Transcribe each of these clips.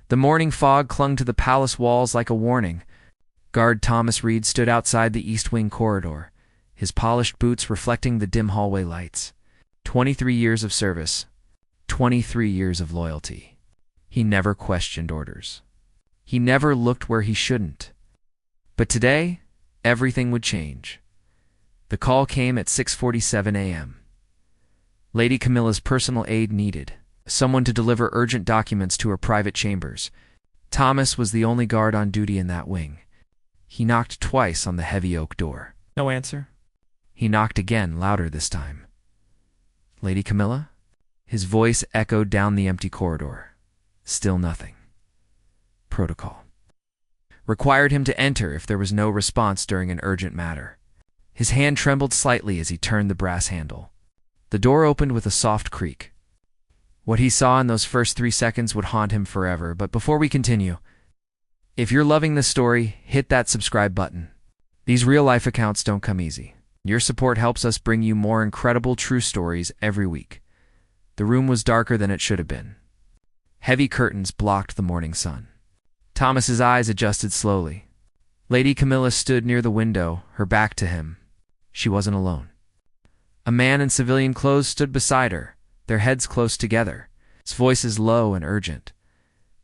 The morning fog clung to the palace walls like a warning. Guard Thomas Reed stood outside the East Wing corridor, his polished boots reflecting the dim hallway lights. 23 years of service, 23 years of loyalty. He never questioned orders. He never looked where he shouldn't. But today, everything would change. The call came at 6:47 a.m. Lady Camilla's personal aid needed, someone to deliver urgent documents to her private chambers. Thomas was the only guard on duty in that wing. He knocked twice on the heavy oak door. No answer. He knocked again, louder this time. Lady Camilla? His voice echoed down the empty corridor. Still nothing. Protocol. Required him to enter if there was no response during an urgent matter. His hand trembled slightly as he turned the brass handle. The door opened with a soft creak. What he saw in those first 3 seconds would haunt him forever, but before we continue, if you're loving this story, hit that subscribe button. These real-life accounts don't come easy. Your support helps us bring you more incredible true stories every week. The room was darker than it should have been. Heavy curtains blocked the morning sun. Thomas's eyes adjusted slowly. Lady Camilla stood near the window, her back to him. She wasn't alone. A man in civilian clothes stood beside her, their heads close together, his voices low and urgent.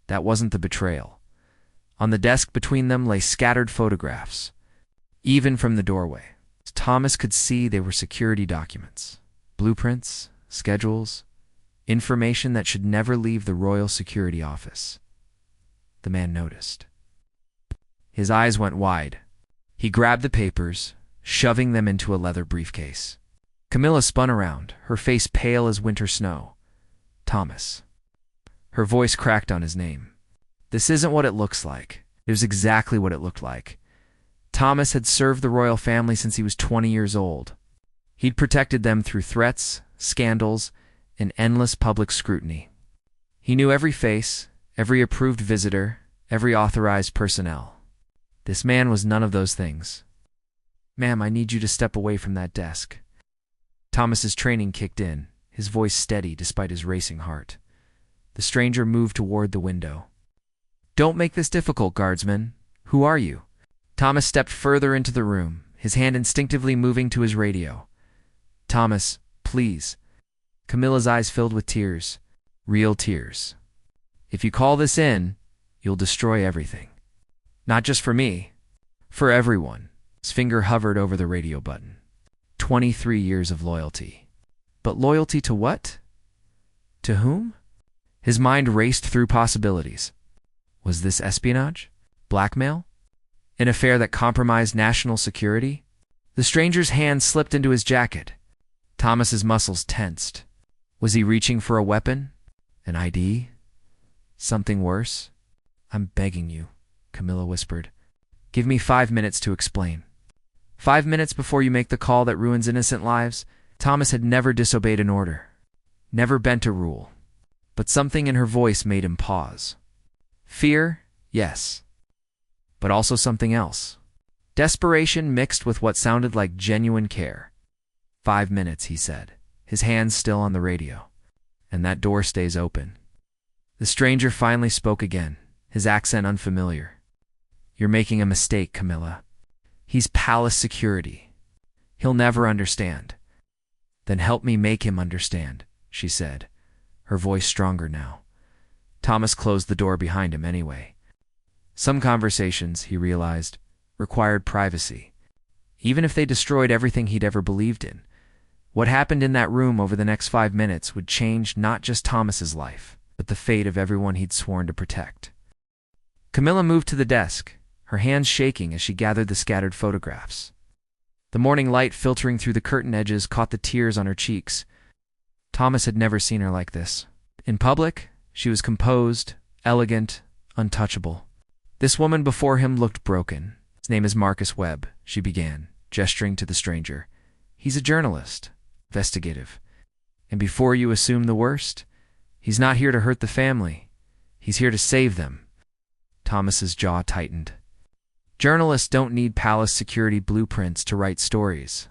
That wasn't the betrayal. On the desk between them lay scattered photographs. Even from the doorway, Thomas could see they were security documents, blueprints, schedules, information that should never leave the Royal Security Office. The man noticed. His eyes went wide. He grabbed the papers, shoving them into a leather briefcase. Camilla spun around, her face pale as winter snow. Thomas. Her voice cracked on his name. This isn't what it looks like. It was exactly what it looked like. Thomas had served the royal family since he was 20 years old. He'd protected them through threats, scandals, and endless public scrutiny. He knew every face, every approved visitor, every authorized personnel. This man was none of those things. Ma'am, I need you to step away from that desk. Thomas's training kicked in, his voice steady despite his racing heart. The stranger moved toward the window. Don't make this difficult, guardsman. Who are you? Thomas stepped further into the room, his hand instinctively moving to his radio. Thomas, please. Camilla's eyes filled with tears. Real tears. If you call this in, you'll destroy everything. Not just for me, for everyone. His finger hovered over the radio button. 23 years of loyalty. But loyalty to what? To whom? His mind raced through possibilities. Was this espionage? Blackmail? An affair that compromised national security? The stranger's hand slipped into his jacket. Thomas's muscles tensed. Was he reaching for a weapon? An ID? Something worse? I'm begging you, Camilla whispered. Give me 5 minutes to explain. 5 minutes before you make the call that ruins innocent lives. Thomas had never disobeyed an order, never bent a rule. But something in her voice made him pause. Fear, yes. But also something else. Desperation mixed with what sounded like genuine care. 5 minutes, he said, his hands still on the radio. And that door stays open. The stranger finally spoke again, his accent unfamiliar. You're making a mistake, Camilla. He's palace security. He'll never understand. Then help me make him understand, she said, her voice stronger now. Thomas closed the door behind him anyway. Some conversations, he realized, required privacy. Even if they destroyed everything he'd ever believed in, what happened in that room over the next 5 minutes would change not just Thomas's life, but the fate of everyone he'd sworn to protect. Camilla moved to the desk, her hands shaking as she gathered the scattered photographs. The morning light filtering through the curtain edges caught the tears on her cheeks. Thomas had never seen her like this. In public, she was composed, elegant, untouchable. This woman before him looked broken. His name is Marcus Webb, she began, gesturing to the stranger. He's a journalist, investigative. And before you assume the worst, he's not here to hurt the family. He's here to save them. Thomas's jaw tightened. Journalists don't need palace security blueprints to write stories.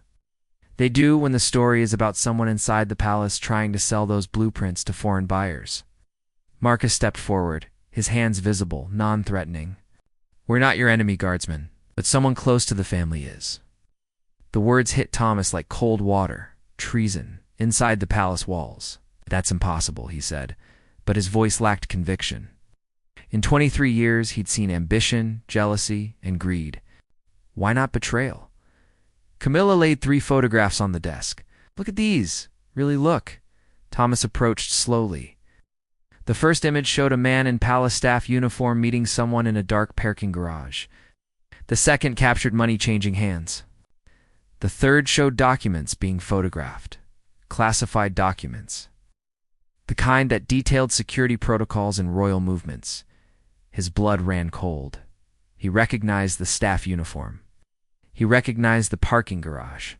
They do when the story is about someone inside the palace trying to sell those blueprints to foreign buyers. Marcus stepped forward, his hands visible, non-threatening. "We're not your enemy, guardsman, but someone close to the family is." The words hit Thomas like cold water. Treason, inside the palace walls. "That's impossible," he said, but his voice lacked conviction. In 23 years, he'd seen ambition, jealousy, and greed. Why not betrayal? Camilla laid 3 photographs on the desk. "Look at these. Really look." Thomas approached slowly. The first image showed a man in palace staff uniform meeting someone in a dark parking garage. The second captured money changing hands. The third showed documents being photographed. Classified documents. The kind that detailed security protocols and royal movements. His blood ran cold. He recognized the staff uniform. He recognized the parking garage.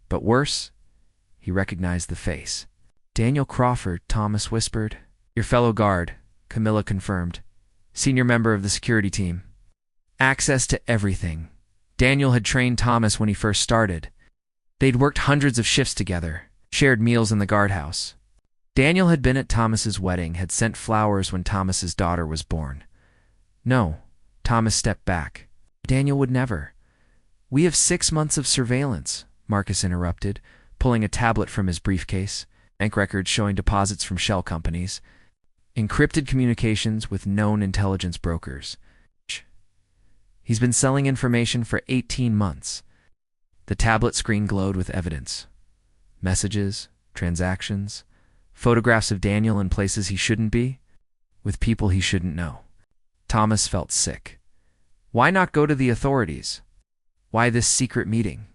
But worse, he recognized the face. "Daniel Crawford," Thomas whispered. "Your fellow guard," Camilla confirmed. "Senior member of the security team. Access to everything." Daniel had trained Thomas when he first started. They'd worked hundreds of shifts together, shared meals in the guardhouse. Daniel had been at Thomas's wedding, had sent flowers when Thomas's daughter was born. "No," Thomas stepped back. "Daniel would never." "We have 6 months of surveillance," Marcus interrupted, pulling a tablet from his briefcase, bank records showing deposits from shell companies, encrypted communications with known intelligence brokers. "He's been selling information for 18 months. The tablet screen glowed with evidence. Messages, transactions, photographs of Daniel in places he shouldn't be, with people he shouldn't know. Thomas felt sick. Why not go to the authorities? Why this secret meeting?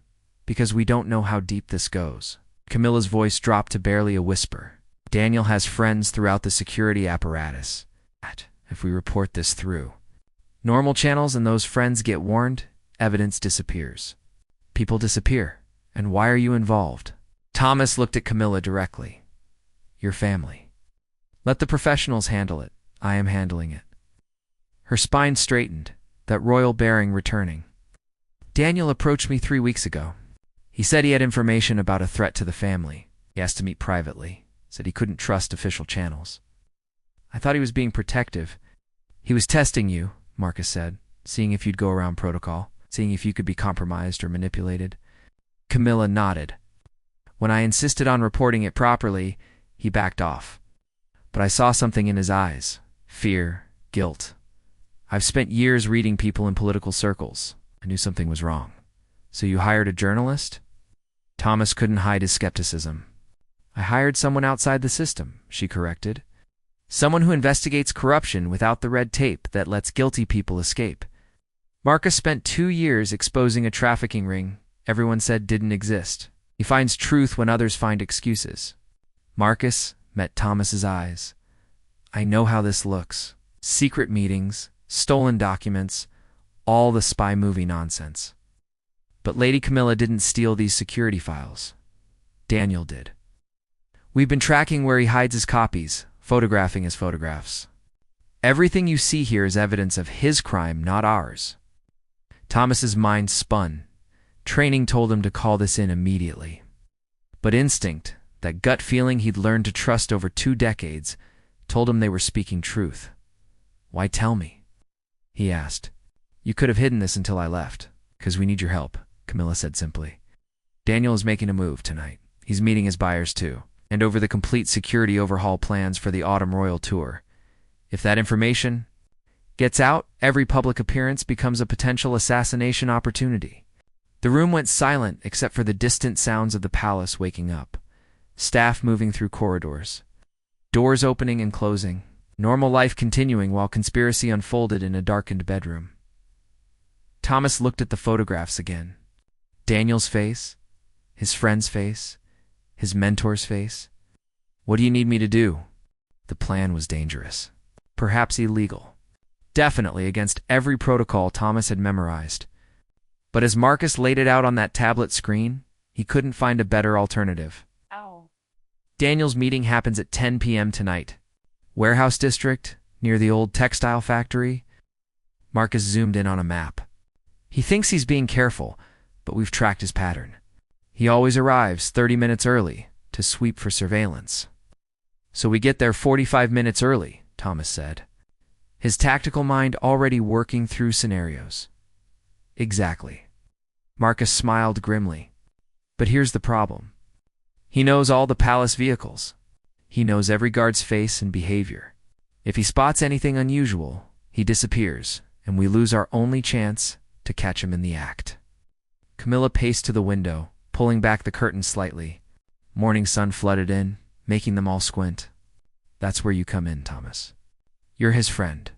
Because we don't know how deep this goes. Camilla's voice dropped to barely a whisper. Daniel has friends throughout the security apparatus. If we report this through normal channels and those friends get warned, evidence disappears. People disappear. And why are you involved? Thomas looked at Camilla directly. Your family. Let the professionals handle it. I am handling it. Her spine straightened, that royal bearing returning. Daniel approached me 3 weeks ago. He said he had information about a threat to the family. He asked to meet privately. Said he couldn't trust official channels. I thought he was being protective. He was testing you, Marcus said, seeing if you'd go around protocol, seeing if you could be compromised or manipulated. Camilla nodded. When I insisted on reporting it properly, he backed off. But I saw something in his eyes. Fear, guilt. I've spent years reading people in political circles. I knew something was wrong. So you hired a journalist? Thomas couldn't hide his skepticism. I hired someone outside the system, she corrected. Someone who investigates corruption without the red tape that lets guilty people escape. Marcus spent 2 years exposing a trafficking ring everyone said didn't exist. He finds truth when others find excuses. Marcus met Thomas's eyes. I know how this looks. Secret meetings, stolen documents, all the spy movie nonsense. But Lady Camilla didn't steal these security files. Daniel did. We've been tracking where he hides his copies, photographing his photographs. Everything you see here is evidence of his crime, not ours. Thomas's mind spun. Training told him to call this in immediately. But instinct, that gut feeling he'd learned to trust over 2 decades, told him they were speaking truth. Why tell me? He asked. You could have hidden this until I left, because we need your help, Camilla said simply. Daniel is making a move tonight. He's meeting his buyers too, and over the complete security overhaul plans for the Autumn Royal Tour. If that information gets out, every public appearance becomes a potential assassination opportunity. The room went silent except for the distant sounds of the palace waking up. Staff moving through corridors. Doors opening and closing. Normal life continuing while conspiracy unfolded in a darkened bedroom. Thomas looked at the photographs again. Daniel's face, his friend's face, his mentor's face. What do you need me to do? The plan was dangerous. Perhaps illegal. Definitely against every protocol Thomas had memorized. But as Marcus laid it out on that tablet screen, he couldn't find a better alternative. Ow. Daniel's meeting happens at 10 p.m. tonight. Warehouse district, near the old textile factory. Marcus zoomed in on a map. He thinks he's being careful, but we've tracked his pattern. He always arrives 30 minutes early to sweep for surveillance. So we get there 45 minutes early, Thomas said. his tactical mind already working through scenarios. Exactly. Marcus smiled grimly. But here's the problem. He knows all the palace vehicles. He knows every guard's face and behavior. If he spots anything unusual, he disappears, and we lose our only chance to catch him in the act. Camilla paced to the window, pulling back the curtain slightly. Morning sun flooded in, making them all squint. That's where you come in, Thomas. You're his friend,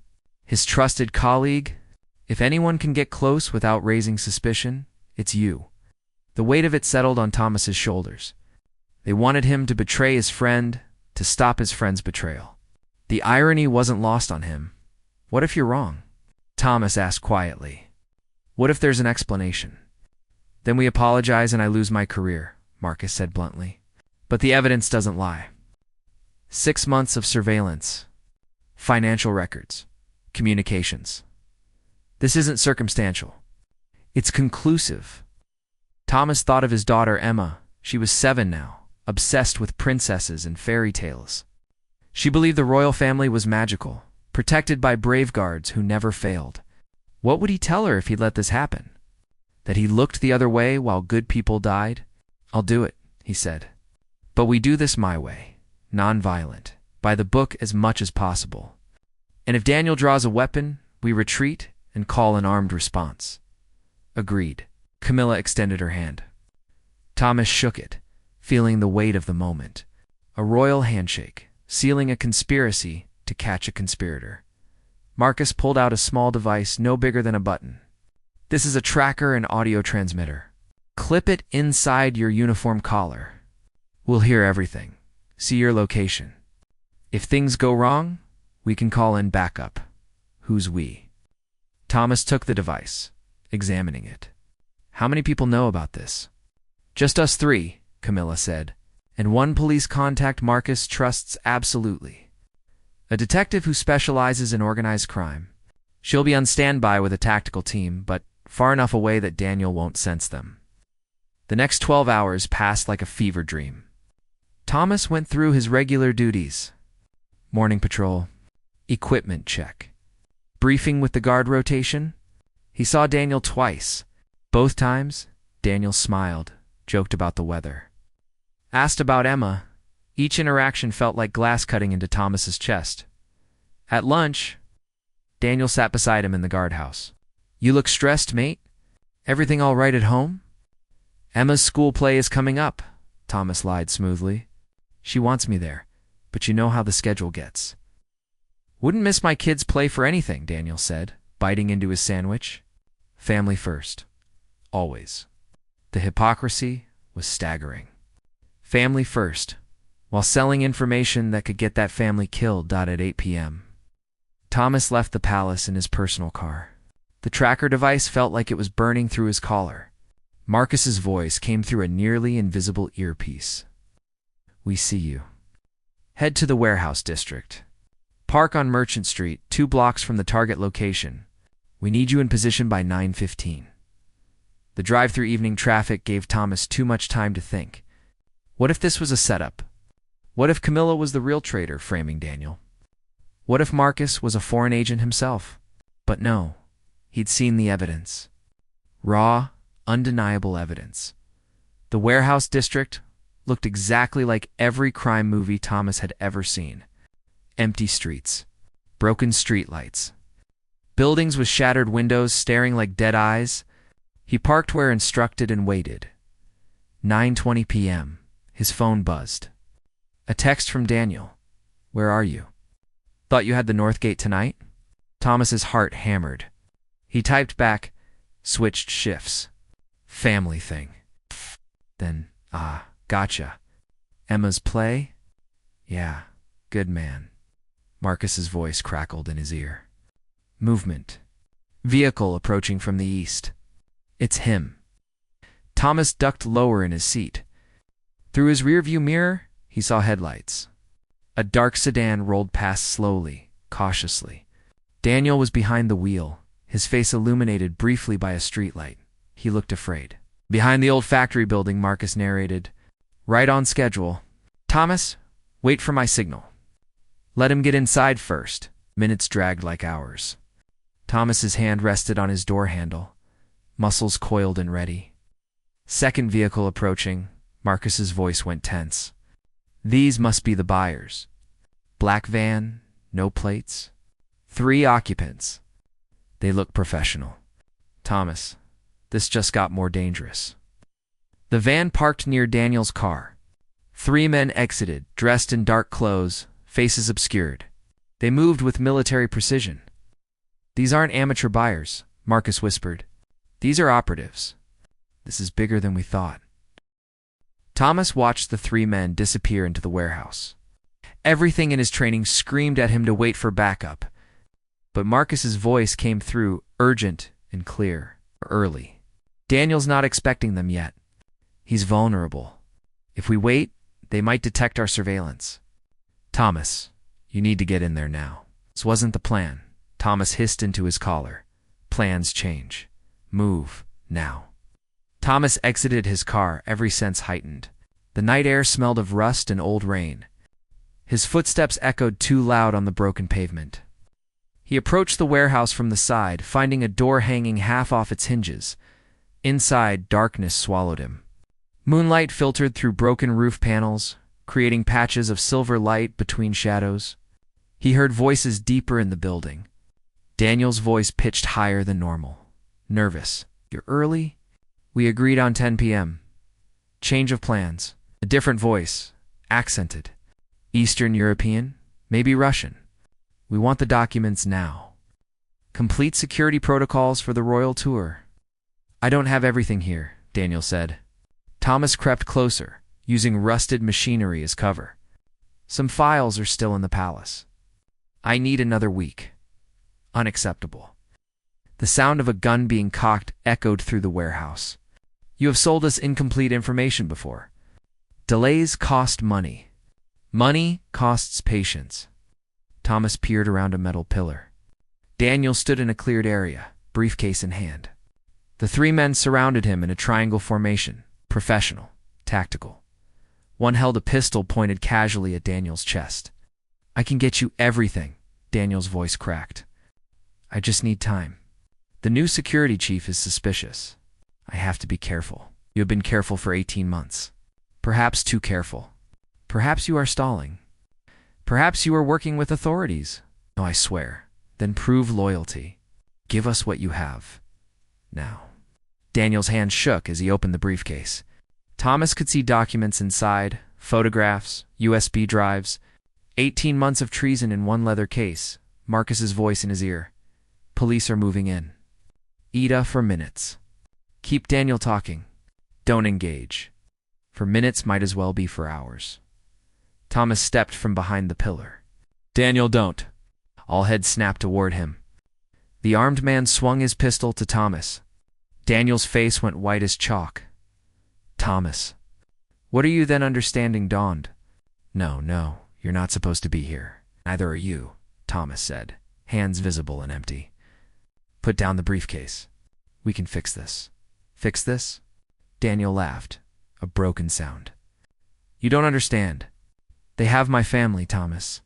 his trusted colleague. If anyone can get close without raising suspicion, it's you. The weight of it settled on Thomas's shoulders. They wanted him to betray his friend, to stop his friend's betrayal. The irony wasn't lost on him. What if you're wrong? Thomas asked quietly. What if there's an explanation? Then we apologize and I lose my career, Marcus said bluntly. But the evidence doesn't lie. 6 months of surveillance, financial records, communications. This isn't circumstantial. It's conclusive. Thomas thought of his daughter Emma. She was 7 now, obsessed with princesses and fairy tales. She believed the royal family was magical, protected by brave guards who never failed. What would he tell her if he'd let this happen? That he looked the other way while good people died? I'll do it, he said. But we do this my way, non-violent, by the book as much as possible. And if Daniel draws a weapon, we retreat and call an armed response. Agreed. Camilla extended her hand. Thomas shook it, feeling the weight of the moment. A royal handshake, sealing a conspiracy to catch a conspirator. Marcus pulled out a small device no bigger than a button. This is a tracker and audio transmitter. Clip it inside your uniform collar. We'll hear everything. See your location. If things go wrong, we can call in backup. Who's we? Thomas took the device, examining it. How many people know about this? Just us 3, Camilla said, and one police contact Marcus trusts absolutely. A detective who specializes in organized crime. She'll be on standby with a tactical team, but far enough away that Daniel won't sense them. The next 12 hours passed like a fever dream. Thomas went through his regular duties. Morning patrol, equipment check, briefing with the guard rotation. He saw Daniel twice. Both times, Daniel smiled, joked about the weather. Asked about Emma. Each interaction felt like glass cutting into Thomas's chest. At lunch, Daniel sat beside him in the guardhouse. You look stressed, mate. Everything all right at home? Emma's school play is coming up, Thomas lied smoothly. She wants me there, but you know how the schedule gets. Wouldn't miss my kids' play for anything, Daniel said, biting into his sandwich. Family first. Always. The hypocrisy was staggering. Family first, while selling information that could get that family killed. At 8 p.m. Thomas left the palace in his personal car. The tracker device felt like it was burning through his collar. Marcus's voice came through a nearly invisible earpiece. We see you. Head to the warehouse district. Park on Merchant Street, 2 blocks from the target location. We need you in position by 9:15. The drive-through evening traffic gave Thomas too much time to think. What if this was a setup? What if Camilla was the real traitor framing Daniel? What if Marcus was a foreign agent himself? But no, he'd seen the evidence. Raw, undeniable evidence. The warehouse district looked exactly like every crime movie Thomas had ever seen. Empty streets, broken streetlights, buildings with shattered windows staring like dead eyes. He parked where instructed and waited. 9:20 p.m. His phone buzzed. A text from Daniel. Where are you? Thought you had the North Gate tonight? Thomas's heart hammered. He typed back, switched shifts. Family thing. Then, gotcha. Emma's play? Yeah, good man. Marcus's voice crackled in his ear. Movement. Vehicle approaching from the east. It's him. Thomas ducked lower in his seat. Through his rearview mirror, he saw headlights. A dark sedan rolled past slowly, cautiously. Daniel was behind the wheel, his face illuminated briefly by a streetlight. He looked afraid. Behind the old factory building, Marcus narrated, right on schedule. Thomas, wait for my signal. Let him get inside first. Minutes dragged like hours. Thomas's hand rested on his door handle, muscles coiled and ready. Second vehicle approaching, Marcus's voice went tense. These must be the buyers. Black van, no plates. 3 occupants. They look professional. Thomas, this just got more dangerous. The van parked near Daniel's car. 3 men exited, dressed in dark clothes, faces obscured. They moved with military precision. These aren't amateur buyers, Marcus whispered. These are operatives. This is bigger than we thought. Thomas watched the 3 men disappear into the warehouse. Everything in his training screamed at him to wait for backup. But Marcus's voice came through, urgent and clear, early. Daniel's not expecting them yet. He's vulnerable. If we wait, they might detect our surveillance. Thomas, you need to get in there now. This wasn't the plan. Thomas hissed into his collar. Plans change. Move, now. Thomas exited his car, every sense heightened. The night air smelled of rust and old rain. His footsteps echoed too loud on the broken pavement. He approached the warehouse from the side, finding a door hanging half off its hinges. Inside, darkness swallowed him. Moonlight filtered through broken roof panels, creating patches of silver light between shadows. He heard voices deeper in the building. Daniel's voice pitched higher than normal. Nervous. You're early? We agreed on 10 p.m. Change of plans. A different voice. Accented. Eastern European? Maybe Russian. We want the documents now. Complete security protocols for the royal tour. I don't have everything here, Daniel said. Thomas crept closer, using rusted machinery as cover. Some files are still in the palace. I need another week. Unacceptable. The sound of a gun being cocked echoed through the warehouse. You have sold us incomplete information before. Delays cost money. Money costs patience. Thomas peered around a metal pillar. Daniel stood in a cleared area, briefcase in hand. The 3 men surrounded him in a triangle formation, professional, tactical. One held a pistol pointed casually at Daniel's chest. I can get you everything, Daniel's voice cracked. I just need time. The new security chief is suspicious. I have to be careful. You have been careful for 18 months. Perhaps too careful. Perhaps you are stalling. Perhaps you are working with authorities. No, I swear. Then prove loyalty. Give us what you have. Now. Daniel's hand shook as he opened the briefcase. Thomas could see documents inside, photographs, USB drives. 18 months of treason in one leather case. Marcus's voice in his ear. Police are moving in. Ida for minutes. Keep Daniel talking. Don't engage. For minutes might as well be for hours. Thomas stepped from behind the pillar. Daniel, don't. All heads snapped toward him. The armed man swung his pistol to Thomas. Daniel's face went white as chalk. Thomas. What are you then understanding dawned? No, you're not supposed to be here. Neither are you, Thomas said, hands visible and empty. Put down the briefcase. We can fix this. Fix this? Daniel laughed, a broken sound. You don't understand. They have my family, Thomas.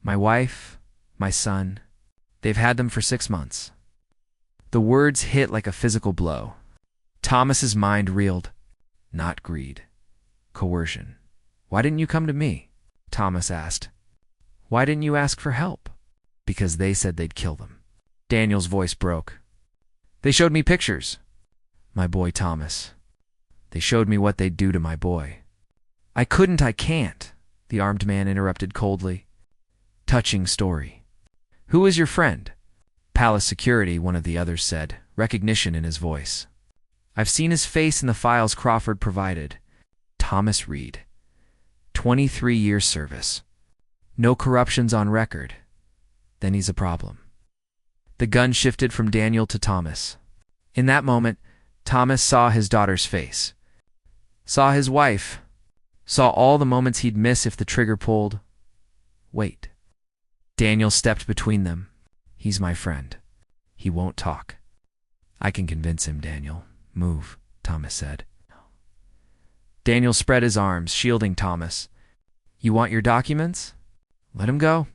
My wife, my son. They've had them for 6 months. The words hit like a physical blow. Thomas's mind reeled. Not greed. Coercion. Why didn't you come to me? Thomas asked. Why didn't you ask for help? Because they said they'd kill them. Daniel's voice broke. They showed me pictures. My boy Thomas. They showed me what they'd do to my boy. I can't, the armed man interrupted coldly. Touching story. Who is your friend? Palace security, one of the others said, recognition in his voice. I've seen his face in the files Crawford provided. Thomas Reed. 23 years service. No corruptions on record. Then he's a problem. The gun shifted from Daniel to Thomas. In that moment, Thomas saw his daughter's face. Saw his wife. Saw all the moments he'd miss if the trigger pulled. Wait. Daniel stepped between them. He's my friend. He won't talk. I can convince him, Daniel. Move, Thomas said. Daniel spread his arms, shielding Thomas. You want your documents? Let him go.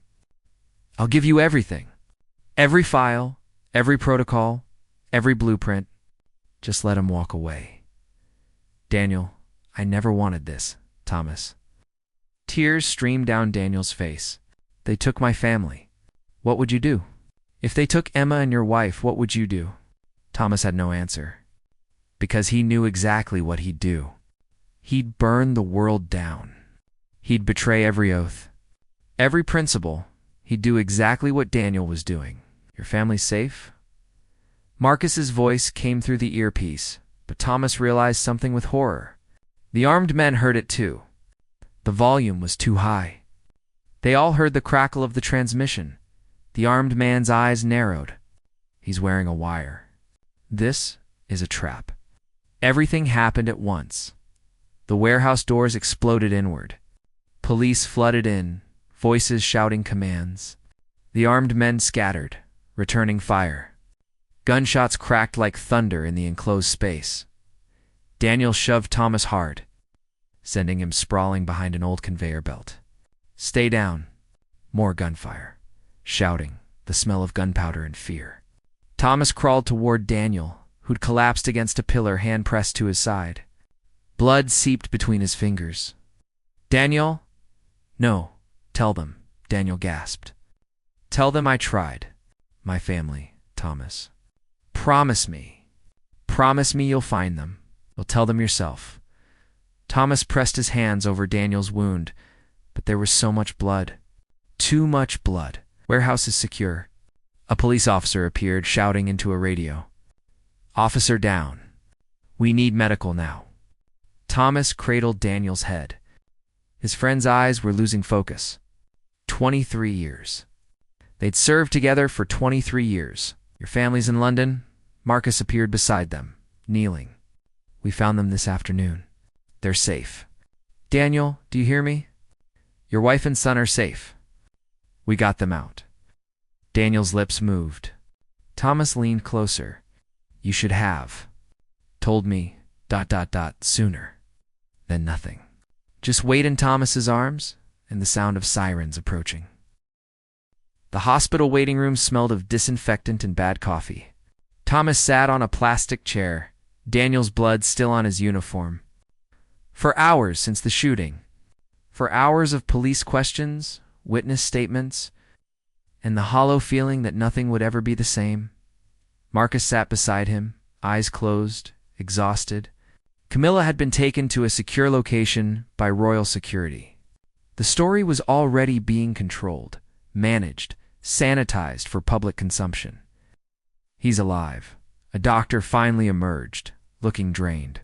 I'll give you everything. Every file, every protocol, every blueprint. Just let him walk away. Daniel, I never wanted this, Thomas. Tears streamed down Daniel's face. They took my family. What would you do? If they took Emma and your wife, what would you do? Thomas had no answer, because he knew exactly what he'd do. He'd burn the world down. He'd betray every oath, every principle. He'd do exactly what Daniel was doing. Your family's safe? Marcus's voice came through the earpiece, but Thomas realized something with horror. The armed men heard it too. The volume was too high. They all heard the crackle of the transmission. The armed man's eyes narrowed. He's wearing a wire. This is a trap. Everything happened at once. The warehouse doors exploded inward. Police flooded in, voices shouting commands. The armed men scattered, returning fire. Gunshots cracked like thunder in the enclosed space. Daniel shoved Thomas hard, sending him sprawling behind an old conveyor belt. Stay down. More gunfire. Shouting, the smell of gunpowder and fear. Thomas crawled toward Daniel, who'd collapsed against a pillar, hand pressed to his side. Blood seeped between his fingers. Daniel? No, tell them, Daniel gasped. Tell them I tried. My family, Thomas. Promise me. Promise me you'll find them. You'll tell them yourself. Thomas pressed his hands over Daniel's wound, but there was so much blood. Too much blood. Warehouse is secure. A police officer appeared, shouting into a radio. Officer down. We need medical now. Thomas cradled Daniel's head. His friend's eyes were losing focus. 23 years. They'd served together for 23 years. Your family's in London? Marcus appeared beside them, kneeling. We found them this afternoon. They're safe. Daniel, do you hear me? Your wife and son are safe. We got them out. Daniel's lips moved. Thomas leaned closer. You should have told me ... sooner than nothing. Just wait in Thomas's arms and the sound of sirens approaching. The hospital waiting room smelled of disinfectant and bad coffee. Thomas sat on a plastic chair, Daniel's blood still on his uniform. For hours since the shooting, for hours of police questions, witness statements, and the hollow feeling that nothing would ever be the same. Marcus sat beside him, eyes closed, exhausted. Camilla had been taken to a secure location by royal security. The story was already being controlled, managed, sanitized for public consumption. He's alive. A doctor finally emerged, looking drained.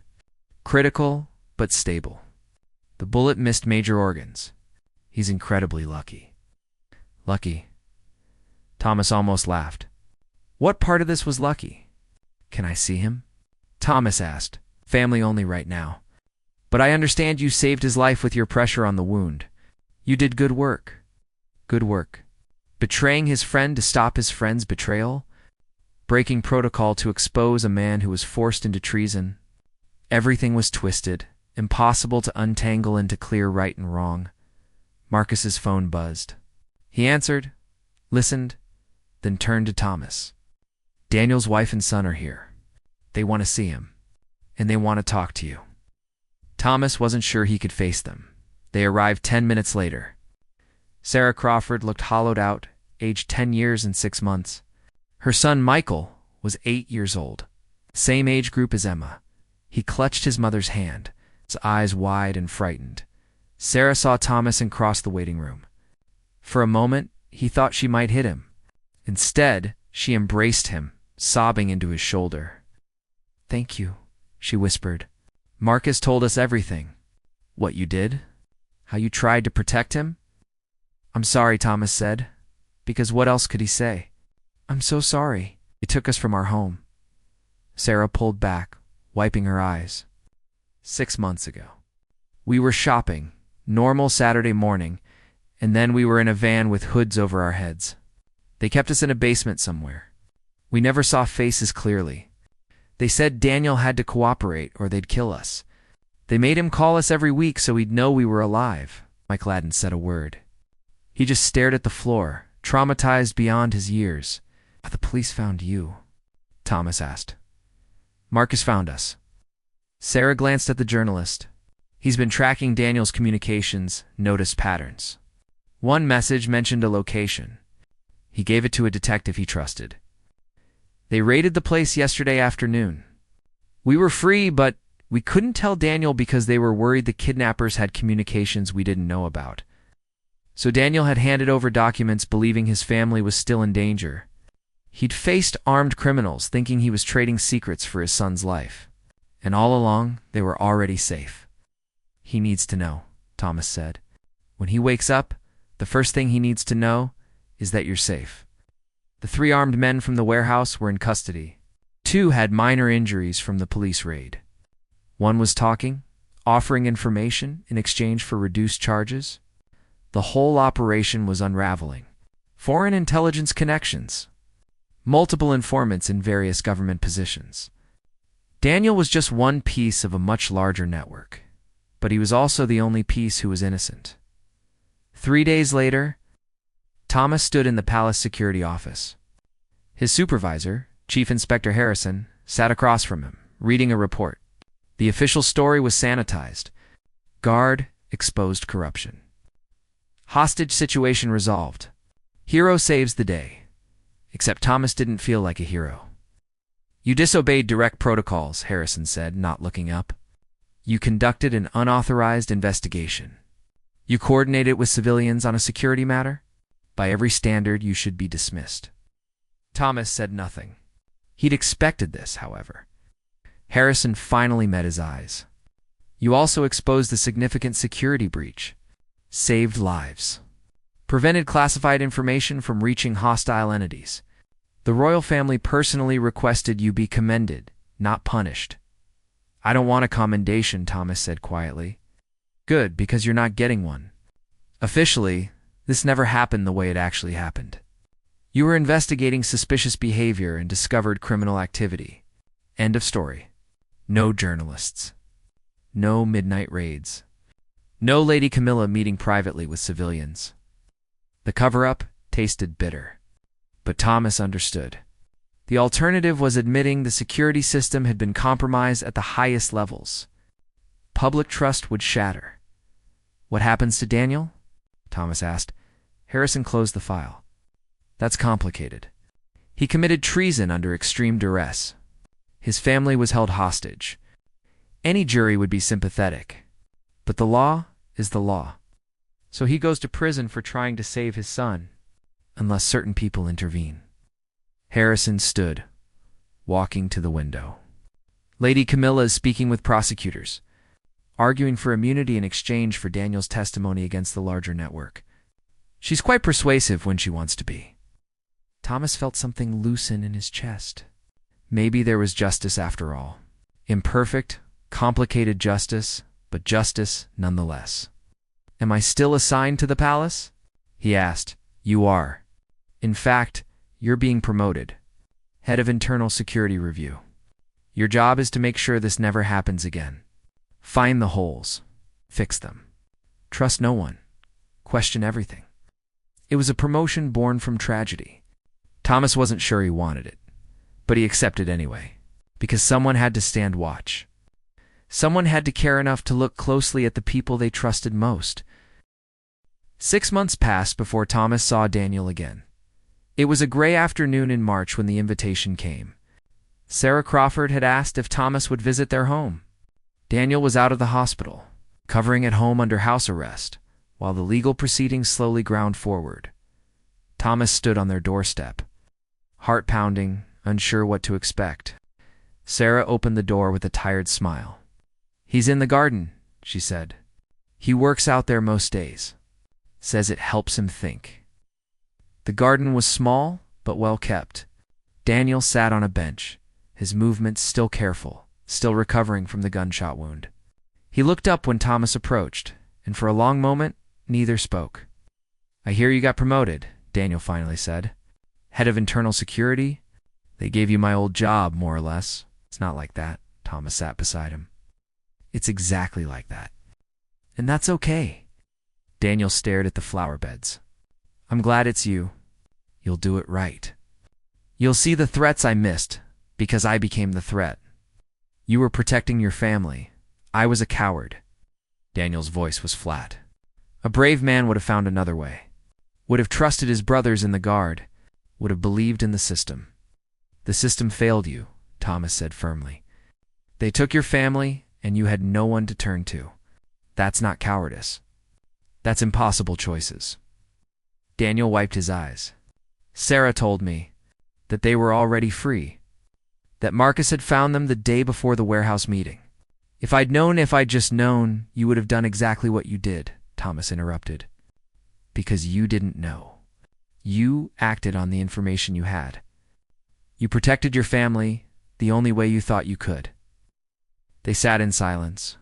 Critical, but stable. The bullet missed major organs. He's incredibly lucky. Lucky? Thomas almost laughed. What part of this was lucky? Can I see him? Thomas asked. Family only right now. But I understand you saved his life with your pressure on the wound. You did good work. Good work. Betraying his friend to stop his friend's betrayal? Breaking protocol to expose a man who was forced into treason? Everything was twisted, impossible to untangle into clear right and wrong. Marcus's phone buzzed. He answered, listened, then turned to Thomas. Daniel's wife and son are here. They want to see him, and they want to talk to you. Thomas wasn't sure he could face them. They arrived 10 minutes later. Sarah Crawford looked hollowed out, aged 10 years and 6 months. Her son Michael was 8 years old, same age group as Emma. He clutched his mother's hand, his eyes wide and frightened. Sarah saw Thomas and crossed the waiting room. For a moment, he thought she might hit him. Instead, she embraced him, sobbing into his shoulder. Thank you, she whispered. Marcus told us everything. What you did? How you tried to protect him? I'm sorry, Thomas said, because what else could he say? I'm so sorry. He took us from our home. Sarah pulled back, wiping her eyes. 6 months ago. We were shopping, normal Saturday morning, and then we were in a van with hoods over our heads. They kept us in a basement somewhere. We never saw faces clearly. They said Daniel had to cooperate or they'd kill us. They made him call us every week so we'd know we were alive. Mike Ladden said a word. He just stared at the floor, traumatized beyond his years. "The police found you?" Thomas asked. "Marcus found us." Sarah glanced at the journalist. He's been tracking Daniel's communications, noticed patterns. One message mentioned a location. He gave it to a detective he trusted. "They raided the place yesterday afternoon. We were free, but we couldn't tell Daniel because they were worried the kidnappers had communications we didn't know about. So Daniel had handed over documents believing his family was still in danger. He'd faced armed criminals thinking he was trading secrets for his son's life. And all along, they were already safe." "He needs to know," Thomas said. "When he wakes up, the first thing he needs to know is that you're safe." The 3 armed men from the warehouse were in custody. 2 had minor injuries from the police raid. One was talking, offering information in exchange for reduced charges. The whole operation was unraveling. Foreign intelligence connections. Multiple informants in various government positions. Daniel was just one piece of a much larger network, but he was also the only piece who was innocent. 3 days later, Thomas stood in the palace security office. His supervisor, Chief Inspector Harrison, sat across from him, reading a report. The official story was sanitized. Guard exposed corruption. Hostage situation resolved. Hero saves the day. Except Thomas didn't feel like a hero. "You disobeyed direct protocols," Harrison said, not looking up. "You conducted an unauthorized investigation. You coordinated with civilians on a security matter. By every standard, you should be dismissed." Thomas said nothing. He'd expected this, however. Harrison finally met his eyes. "You also exposed a significant security breach. Saved lives. Prevented classified information from reaching hostile entities. The royal family personally requested you be commended, not punished." "I don't want a commendation," Thomas said quietly. "Good, because you're not getting one. Officially, this never happened the way it actually happened. You were investigating suspicious behavior and discovered criminal activity. End of story. No journalists. No midnight raids. No Lady Camilla meeting privately with civilians." The cover-up tasted bitter. But Thomas understood. The alternative was admitting the security system had been compromised at the highest levels. Public trust would shatter. "What happens to Daniel?" Thomas asked. Harrison closed the file. "That's complicated. He committed treason under extreme duress. His family was held hostage. Any jury would be sympathetic. But the law is the law. So he goes to prison for trying to save his son, unless certain people intervene." Harrison stood, walking to the window. "Lady Camilla is speaking with prosecutors, arguing for immunity in exchange for Daniel's testimony against the larger network. She's quite persuasive when she wants to be." Thomas felt something loosen in his chest. Maybe there was justice after all. Imperfect, complicated justice, but justice nonetheless. "Am I still assigned to the palace?" he asked. "You are. In fact, you're being promoted. Head of Internal Security Review. Your job is to make sure this never happens again. Find the holes. Fix them. Trust no one. Question everything." It was a promotion born from tragedy. Thomas wasn't sure he wanted it, but he accepted anyway, because someone had to stand watch. Someone had to care enough to look closely at the people they trusted most. 6 months passed before Thomas saw Daniel again. It was a gray afternoon in March when the invitation came. Sarah Crawford had asked if Thomas would visit their home. Daniel was out of the hospital, covering at home under house arrest, while the legal proceedings slowly ground forward. Thomas stood on their doorstep, heart pounding, unsure what to expect. Sarah opened the door with a tired smile. "He's in the garden," she said. "He works out there most days. Says it helps him think." The garden was small, but well kept. Daniel sat on a bench, his movements still careful, still recovering from the gunshot wound. He looked up when Thomas approached, and for a long moment, neither spoke. "I hear you got promoted," Daniel finally said. "Head of Internal Security? They gave you my old job, more or less." "It's not like that." Thomas sat beside him. "It's exactly like that. And that's okay." Daniel stared at the flower beds. "I'm glad it's you. You'll do it right. You'll see the threats I missed, because I became the threat. You were protecting your family. I was a coward. Daniel's voice was flat. A brave man would have found another way. Would have trusted his brothers in the guard. Would have believed in the system. The system failed you, Thomas said firmly. They took your family, and you had no one to turn to. That's not cowardice. That's impossible choices. Daniel wiped his eyes. Sarah told me that they were already free, that Marcus had found them the day before the warehouse meeting. If I'd just known, you would have done exactly what you did, Thomas interrupted. Because you didn't know. You acted on the information you had. You protected your family the only way you thought you could. They sat in silence,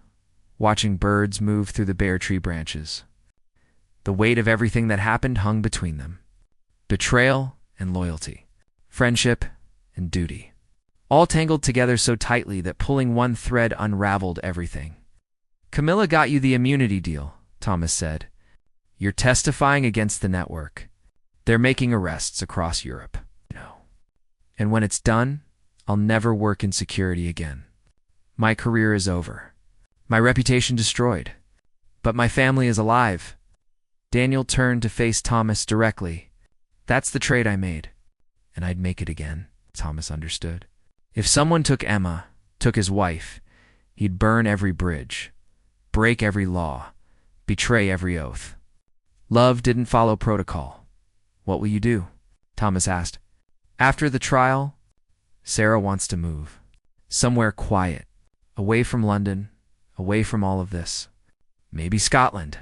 watching birds move through the bare tree branches. The weight of everything that happened hung between them. Betrayal and loyalty. Friendship and duty. All tangled together so tightly that pulling one thread unraveled everything. Camilla got you the immunity deal, Thomas said. You're testifying against the network. They're making arrests across Europe. No. And when it's done, I'll never work in security again. My career is over. My reputation destroyed. But my family is alive. Daniel turned to face Thomas directly. That's the trade I made. And I'd make it again, Thomas understood. If someone took Emma, took his wife, he'd burn every bridge, break every law, betray every oath. Love didn't follow protocol. What will you do? Thomas asked. After the trial, Sarah wants to move. Somewhere quiet, away from London, away from all of this. Maybe Scotland.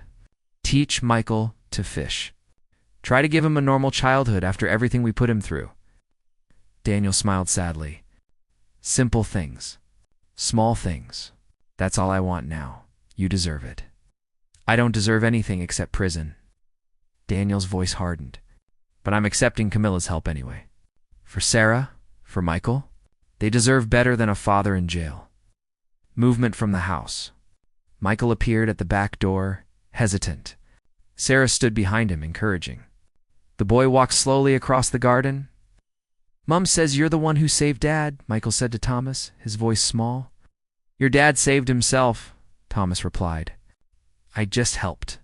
Teach Michael to fish. Try to give him a normal childhood after everything we put him through. Daniel smiled sadly. Simple things. Small things. That's all I want now. You deserve it. I don't deserve anything except prison. Daniel's voice hardened. But I'm accepting Camilla's help anyway. For Sarah, for Michael, they deserve better than a father in jail. Movement from the house. Michael appeared at the back door, hesitant. Sarah stood behind him, encouraging. The boy walked slowly across the garden. Mom says you're the one who saved Dad, Michael said to Thomas, his voice small. Your dad saved himself, Thomas replied. I just helped.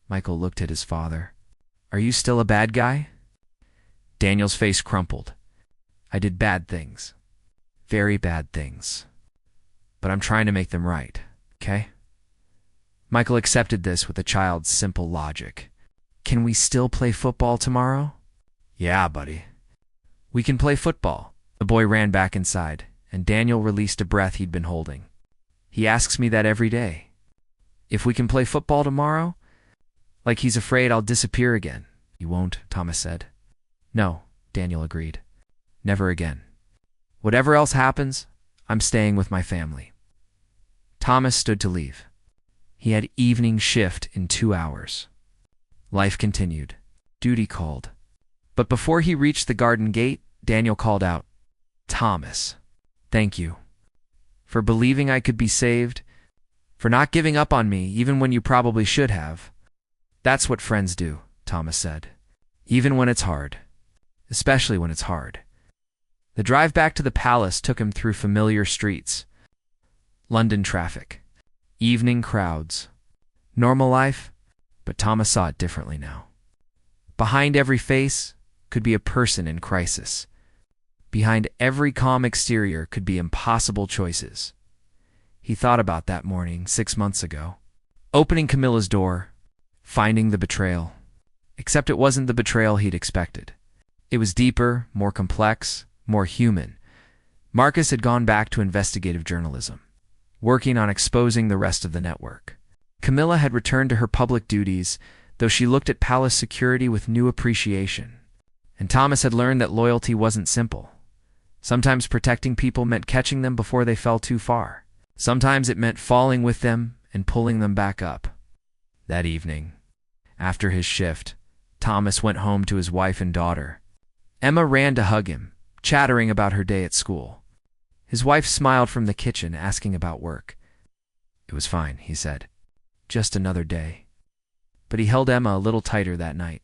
Michael looked at his father. Are you still a bad guy? Daniel's face crumpled. I did bad things. Very bad things. But I'm trying to make them right, okay? Michael accepted this with a child's simple logic. Can we still play football tomorrow? Yeah, buddy. We can play football. The boy ran back inside, and Daniel released a breath he'd been holding. He asks me that every day. If we can play football tomorrow? Like he's afraid I'll disappear again. You won't, Thomas said. No, Daniel agreed. Never again. Whatever else happens, I'm staying with my family. Thomas stood to leave. He had evening shift in 2 hours. Life continued. Duty called. But before he reached the garden gate, Daniel called out, Thomas, thank you. For believing I could be saved. For not giving up on me, even when you probably should have. That's what friends do, Thomas said. Even when it's hard. Especially when it's hard. The drive back to the palace took him through familiar streets. London traffic. Evening crowds. Normal life, but Thomas saw it differently now. Behind every face could be a person in crisis. Behind every calm exterior could be impossible choices. He thought about that morning 6 months ago. Opening Camilla's door, finding the betrayal. Except it wasn't the betrayal he'd expected. It was deeper, more complex, more human. Marcus had gone back to investigative journalism, working on exposing the rest of the network. Camilla had returned to her public duties, though she looked at palace security with new appreciation. And Thomas had learned that loyalty wasn't simple. Sometimes protecting people meant catching them before they fell too far. Sometimes it meant falling with them and pulling them back up. That evening, after his shift, Thomas went home to his wife and daughter. Emma ran to hug him, chattering about her day at school. His wife smiled from the kitchen, asking about work. It was fine, he said. Just another day. But he held Emma a little tighter that night.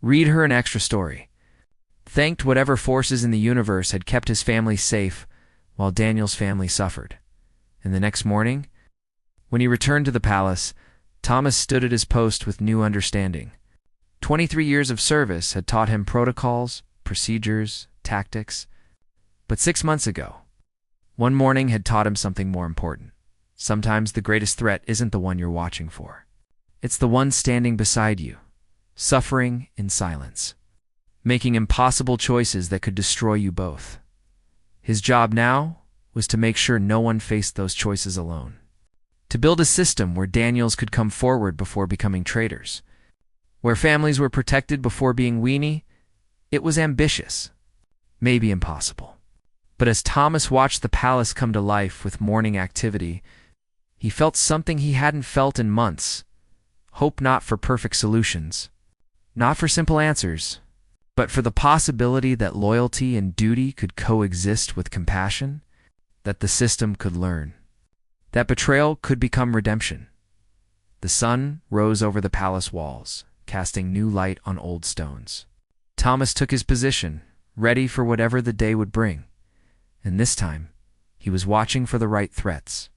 Read her an extra story. thanked whatever forces in the universe had kept his family safe while Daniel's family suffered. And the next morning, when he returned to the palace, Thomas stood at his post with new understanding. 23 years of service had taught him protocols, procedures, tactics. But 6 months ago, one morning had taught him something more important. Sometimes the greatest threat isn't the one you're watching for. It's the one standing beside you, suffering in silence, making impossible choices that could destroy you both. His job now was to make sure no one faced those choices alone. To build a system where Daniels could come forward before becoming traitors, where families were protected before being weenie. It was ambitious, maybe impossible. But as Thomas watched the palace come to life with morning activity, he felt something he hadn't felt in months. Hope not for perfect solutions, not for simple answers, but for the possibility that loyalty and duty could coexist with compassion, that the system could learn, that betrayal could become redemption. The sun rose over the palace walls, casting new light on old stones. Thomas took his position, ready for whatever the day would bring. And this time, he was watching for the right threats.